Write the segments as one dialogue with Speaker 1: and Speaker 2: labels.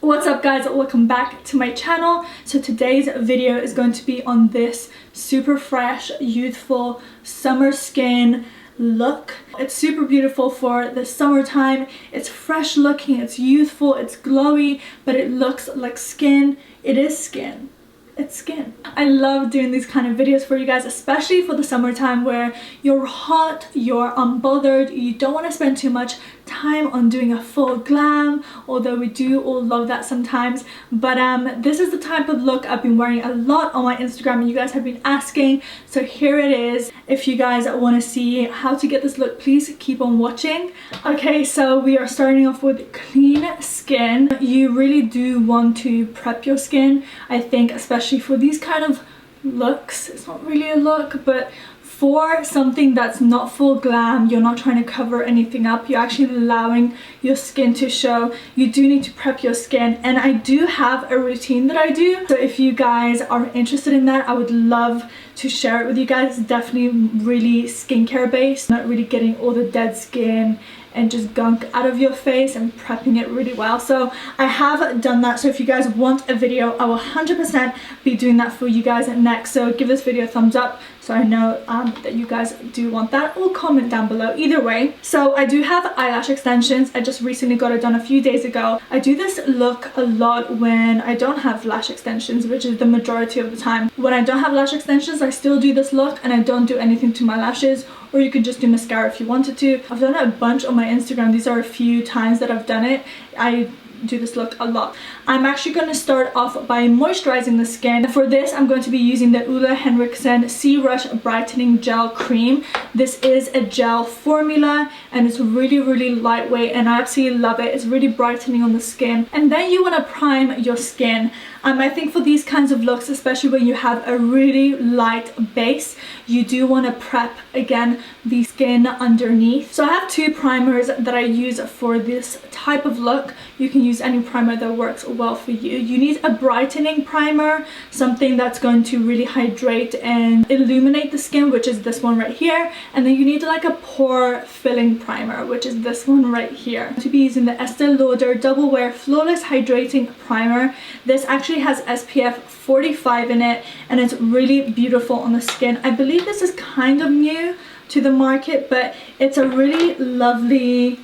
Speaker 1: What's up guys, welcome back to my channel. So today's video is going to be on this super fresh, youthful summer skin look. It's super beautiful for the summertime. It's fresh looking, it's youthful, it's glowy, but it looks like skin. It is skin. It's skin. I love doing these kind of videos for you guys, especially for the summertime where you're hot, you're unbothered, you don't want to spend too much time on doing a full glam, although we do all love that sometimes. But this is the type of look I've been wearing a lot on my Instagram and you guys have been asking, so here it is. If you guys want to see how to get this look, please keep on watching. Okay, so we are starting off with clean skin. You really do want to prep your skin, I think, especially for these kind of looks. It's not really a look, but for something that's not full glam, you're not trying to cover anything up, you're actually allowing your skin to show. You do need to prep your skin, and I do have a routine that I do. So if you guys are interested in that, I would love to share it with you guys. It's definitely really skincare based, not really getting all the dead skin and just gunk out of your face and prepping it really well. So I have done that. So if you guys want a video, I will 100% be doing that for you guys next. So give this video a thumbs up so I know that you guys do want that, or comment down below, either way. So I do have eyelash extensions. I just recently got it done a few days ago. I do this look a lot when I don't have lash extensions, which is the majority of the time. When I don't have lash extensions, I still do this look and I don't do anything to my lashes, or you could just do mascara if you wanted to. I've done it a bunch on my Instagram. These are a few times that I've done it. I do this look a lot. I'm actually going to start off by moisturizing the skin. For this, I'm going to be using the Ole Henriksen Sea Rush Brightening Gel Cream. This is a gel formula and it's really lightweight and I absolutely love it. It's really brightening on the skin. And then you want to prime your skin. I think for these kinds of looks, especially when you have a really light base, you do want to prep again the skin underneath. So I have two primers that I use for this type of look. You can use any primer that works well for you. You need a brightening primer, something that's going to really hydrate and illuminate the skin, which is this one right here. And then you need like a pore filling primer, which is this one right here. To be using the Estee Lauder Double Wear Flawless Hydrating Primer. This actually has SPF 45 in it and it's really beautiful on the skin. I believe this is kind of new to the market, but it's a really lovely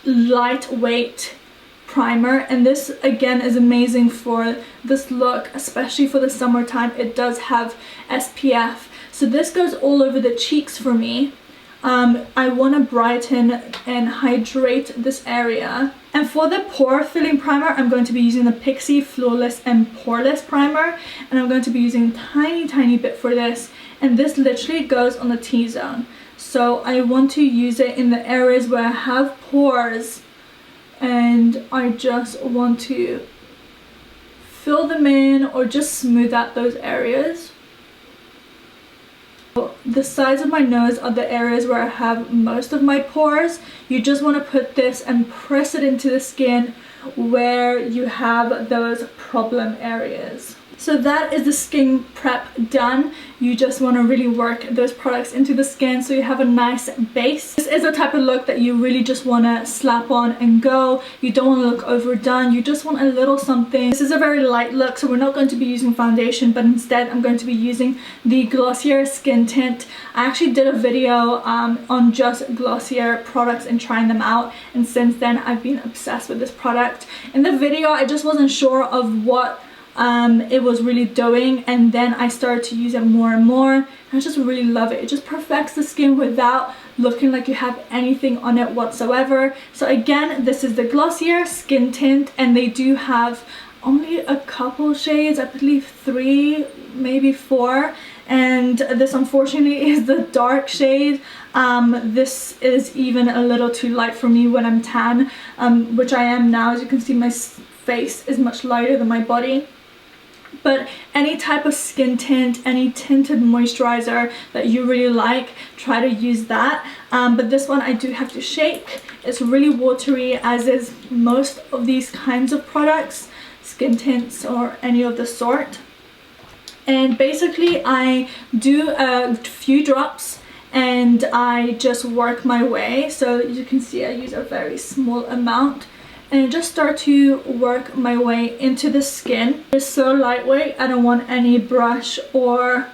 Speaker 1: lightweight primer, and this again is amazing for this look, especially for the summertime. It does have SPF, so this goes all over the cheeks for me. I want to brighten and hydrate this area. And for the pore filling primer, I'm going to be using the Pixi Flawless and Poreless Primer, and I'm going to be using a tiny bit for this, and this literally goes on the T-zone. So I want to use it in the areas where I have pores and I just want to fill them in or just smooth out those areas. The sides of my nose are the areas where I have most of my pores. You just want to put this and press it into the skin where you have those problem areas. So that is the skin prep done. You just want to really work those products into the skin so you have a nice base. This is a type of look that you really just want to slap on and go. You don't want to look overdone. You just want a little something. This is a very light look, so we're not going to be using foundation, but instead I'm going to be using the Glossier Skin Tint. I actually did a video on just Glossier products and trying them out, and since then I've been obsessed with this product. In the video I just wasn't sure of what it was really doing, and then I started to use it more and more, and I just really love it. It just perfects the skin without looking like you have anything on it whatsoever. So again, this is the Glossier Skin Tint, and they do have only a couple shades, I believe 3, maybe 4, and this unfortunately is the dark shade. This is even a little too light for me when I'm tan, which I am now. As you can see, my face is much lighter than my body. But any type of skin tint, any tinted moisturizer that you really like, try to use that. But this one I do have to shake. It's really watery, as is most of these kinds of products, skin tints or any of the sort. And basically I do a few drops and I just work my way. So you can see I use a very small amount and just start to work my way into the skin. It's so lightweight, I don't want any brush or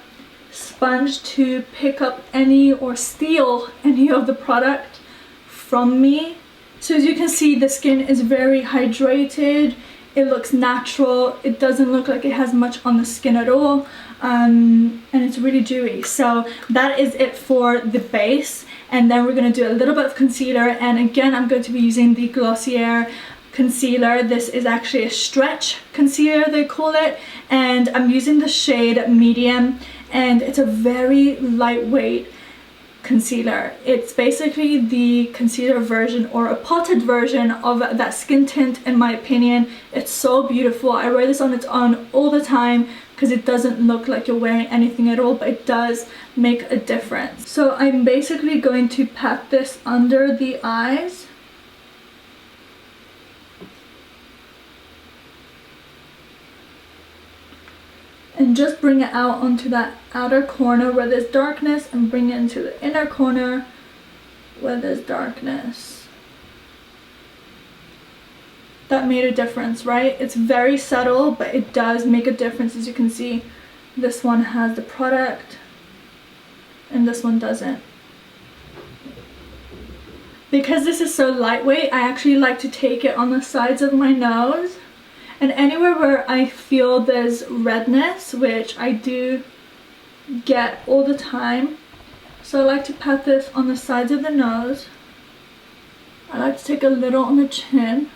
Speaker 1: sponge to pick up any or steal any of the product from me. So as you can see, the skin is very hydrated, it looks natural, it doesn't look like it has much on the skin at all, and it's really dewy. So that is it for the base, and then we're going to do a little bit of concealer, and again I'm going to be using the Glossier concealer. This is actually a stretch concealer, they call it, and I'm using the shade medium, and it's a very lightweight concealer. It's basically the concealer version or a potted version of that skin tint, in my opinion. It's so beautiful. I wear this on its own all the time because it doesn't look like you're wearing anything at all, but it does make a difference. So I'm basically going to pat this under the eyes. And just bring it out onto that outer corner where there's darkness, and bring it into the inner corner where there's darkness. That made a difference, right? It's very subtle, but it does make a difference. As you can see, this one has the product and this one doesn't. Because this is so lightweight, I actually like to take it on the sides of my nose. And anywhere where I feel there's redness, which I do get all the time. So I like to pat this on the sides of the nose. I like to take a little on the chin.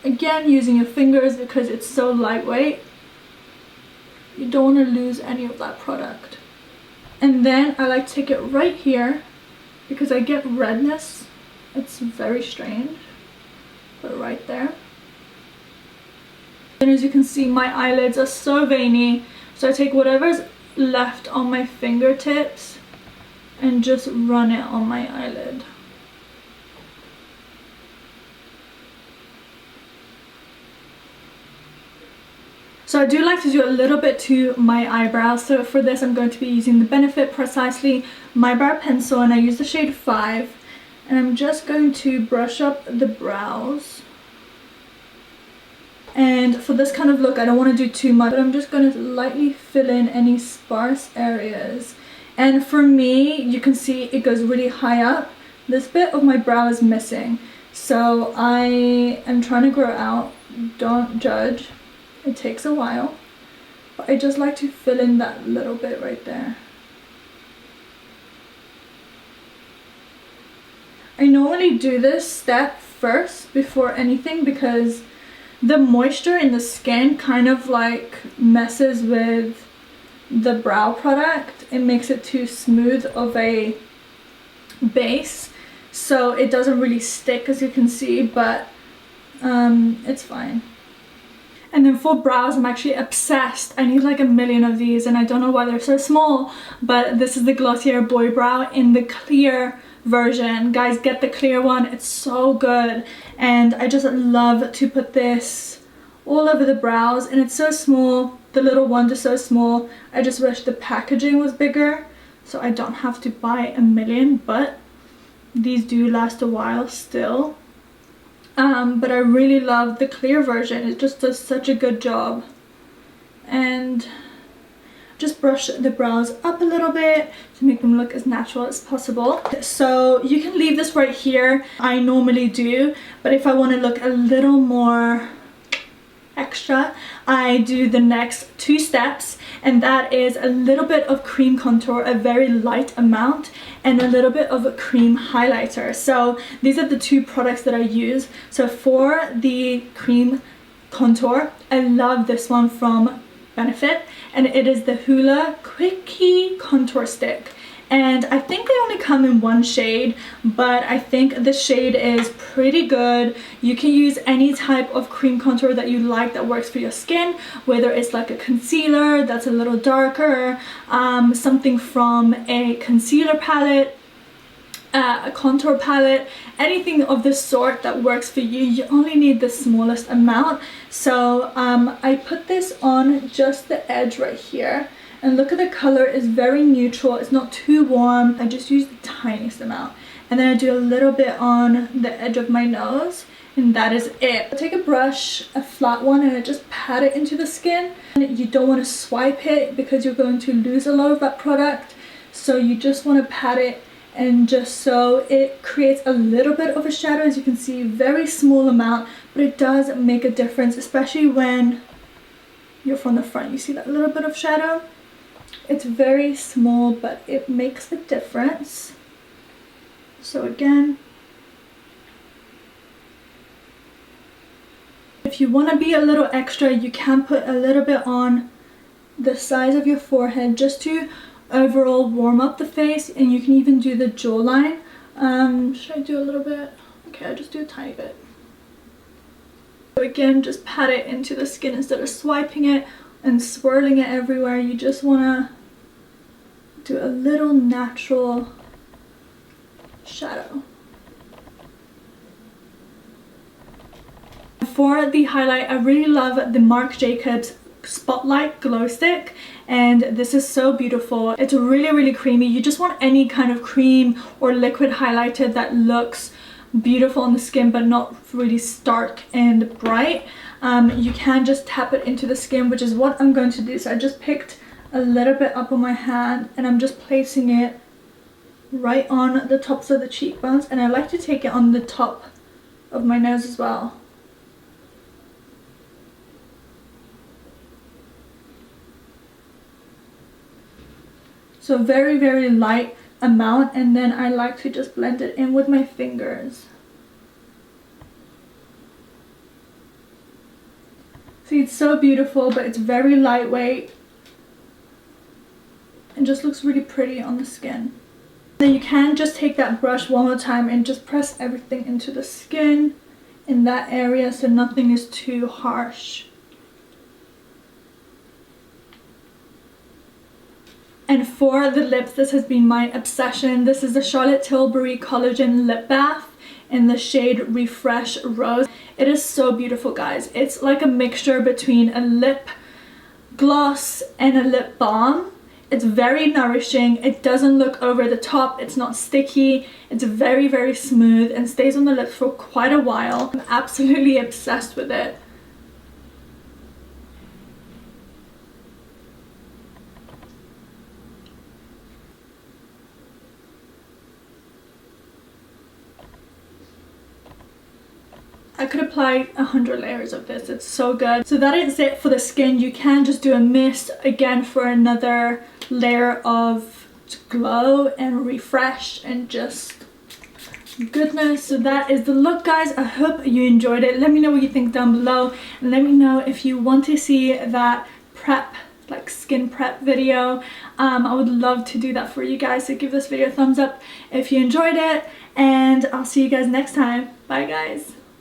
Speaker 1: Again, using your fingers because it's so lightweight. You don't want to lose any of that product. And then I like to take it right here because I get redness. It's very strange. Put it right there. And as you can see, my eyelids are so veiny, so I take whatever's left on my fingertips and just run it on my eyelid. So I do like to do a little bit to my eyebrows. So for this I'm going to be using the Benefit Precisely My Brow Pencil, and I use the shade 5. And I'm just going to brush up the brows. And for this kind of look, I don't want to do too much, but I'm just going to lightly fill in any sparse areas. And for me, you can see it goes really high up. This bit of my brow is missing. So I am trying to grow out. Don't judge. It takes a while. But I just like to fill in that little bit right there. I normally do this step first before anything because the moisture in the skin kind of like messes with the brow product. It makes it too smooth of a base, so it doesn't really stick, as you can see, but it's fine. And then for brows, I'm actually obsessed. I need like a million of these, and I don't know why they're so small, but this is the Glossier Boy Brow in the clear version. Guys, get the clear one. It's so good, and I just love to put this all over the brows, and it's so small. The little ones are so small. I just wish the packaging was bigger so I don't have to buy a million, but these do last a while still. But I really love the clear version. It just does such a good job. And just brush the brows up a little bit to make them look as natural as possible. So you can leave this right here. I normally do, but if I want to look a little more extra, I do the next 2 steps, and that is a little bit of cream contour, a very light amount, and a little bit of a cream highlighter. So these are the 2 products that I use. So for the cream contour, I love this one from Benefit, and it is the Hoola Quickie Contour Stick. And I think they only come in 1 shade, but I think the shade is pretty good. You can use any type of cream contour that you like that works for your skin, whether it's like a concealer that's a little darker, something from a concealer palette, a contour palette, anything of the sort that works for you. You only need the smallest amount. So I put this on just the edge right here. And look at the color, is very neutral, it's not too warm. I just use the tiniest amount. and then I do a little bit on the edge of my nose, and that is it. I take a brush, a flat one, and I just pat it into the skin. And you don't want to swipe it because you're going to lose a lot of that product, so you just want to pat it, and just so it creates a little bit of a shadow. As you can see, very small amount, but it does make a difference, especially when you're from the front. You see that little bit of shadow? It's very small, but it makes a difference. So again, if you want to be a little extra, you can put a little bit on the sides of your forehead just to overall warm up the face, and you can even do the jawline. Should I do a little bit? Okay, I'll just do a tiny bit. So again, just pat it into the skin instead of swiping it and swirling it everywhere. You just want to do a little natural shadow. For the highlight, I really love the Marc Jacobs Spotlight Glow Stick, and this is so beautiful. It's really creamy. You just want any kind of cream or liquid highlighter that looks beautiful on the skin but not really stark and bright. You can just tap it into the skin, which is what I'm going to do. So I just picked a little bit up on my hand, and I'm just placing it right on the tops of the cheekbones, and I like to take it on the top of my nose as well. So very light amount, and then I like to just blend it in with my fingers. See, it's so beautiful, but it's very lightweight and just looks really pretty on the skin. Then you can just take that brush one more time and just press everything into the skin in that area so nothing is too harsh. And for the lips, this has been my obsession. This is the Charlotte Tilbury Collagen Lip Bath in the shade Refresh Rose. It is so beautiful, guys. It's like a mixture between a lip gloss and a lip balm. It's very nourishing. It doesn't look over the top. It's not sticky. It's very smooth and stays on the lips for quite a while. I'm absolutely obsessed with it. I could apply 100 layers of this. It's so good. So that is it for the skin. You can just do a mist again for another layer of glow and refresh and just goodness. So that is the look, guys. I hope you enjoyed it. Let me know what you think down below, and let me know if you want to see that prep, like skin prep video. I would love to do that for you guys, so give this video a thumbs up if you enjoyed it, and I'll see you guys next time. Bye, guys.